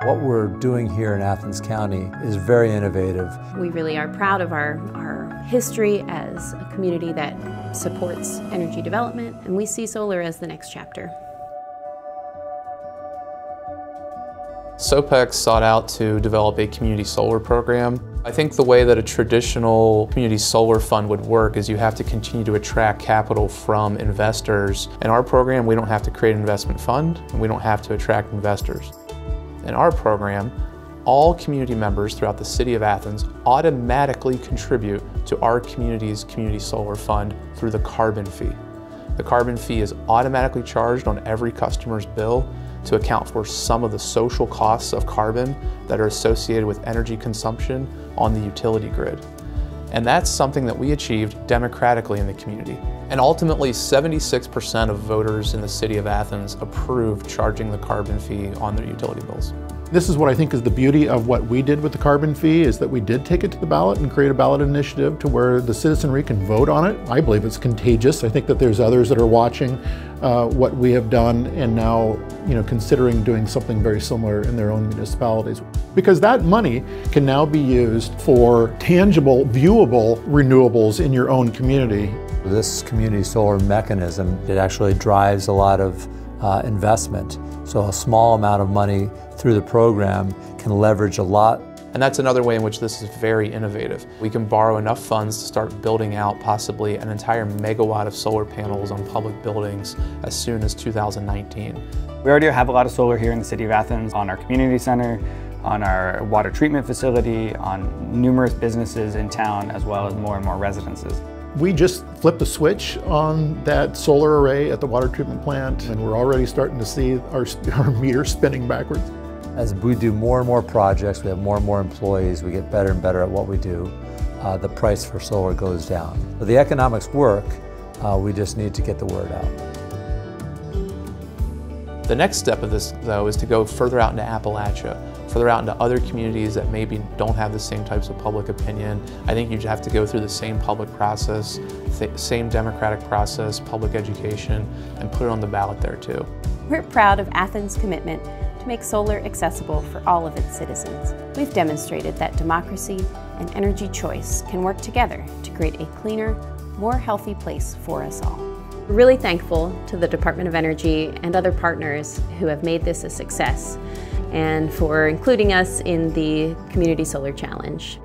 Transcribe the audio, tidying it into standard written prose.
What we're doing here in Athens County is very innovative. We really are proud of our history as a community that supports energy development, and we see solar as the next chapter. SOPEC sought out to develop a community solar program. I think the way that a traditional community solar fund would work is you have to continue to attract capital from investors. In our program, we don't have to create an investment fund, and we don't have to attract investors. In our program, all community members throughout the City of Athens automatically contribute to our community's community solar fund through the carbon fee. The carbon fee is automatically charged on every customer's bill to account for some of the social costs of carbon that are associated with energy consumption on the utility grid. And that's something that we achieved democratically in the community. And ultimately, 76% of voters in the City of Athens approved charging the carbon fee on their utility bills. This is what I think is the beauty of what we did with the carbon fee, is that we did take it to the ballot and create a ballot initiative to where the citizenry can vote on it. I believe it's contagious. I think that there's others that are watching what we have done and now, considering doing something very similar in their own municipalities. Because that money can now be used for tangible, viewable renewables in your own community. This community solar mechanism, it actually drives a lot of investment. So a small amount of money through the program can leverage a lot. And that's another way in which this is very innovative. We can borrow enough funds to start building out possibly an entire megawatt of solar panels on public buildings as soon as 2019. We already have a lot of solar here in the City of Athens, on our community center, on our water treatment facility, on numerous businesses in town, as well as more and more residences. We just flipped a switch on that solar array at the water treatment plant, and we're already starting to see our meter spinning backwards. As we do more and more projects, we have more and more employees, we get better and better at what we do, the price for solar goes down. But the economics work, we just need to get the word out. The next step of this, though, is to go further out into Appalachia, further out into other communities that maybe don't have the same types of public opinion. I think you have to go through the same public process, same democratic process, public education, and put it on the ballot there too. We're proud of Athens' commitment to make solar accessible for all of its citizens. We've demonstrated that democracy and energy choice can work together to create a cleaner, more healthy place for us all. We're really thankful to the Department of Energy and other partners who have made this a success, and for including us in the Community Solar Challenge.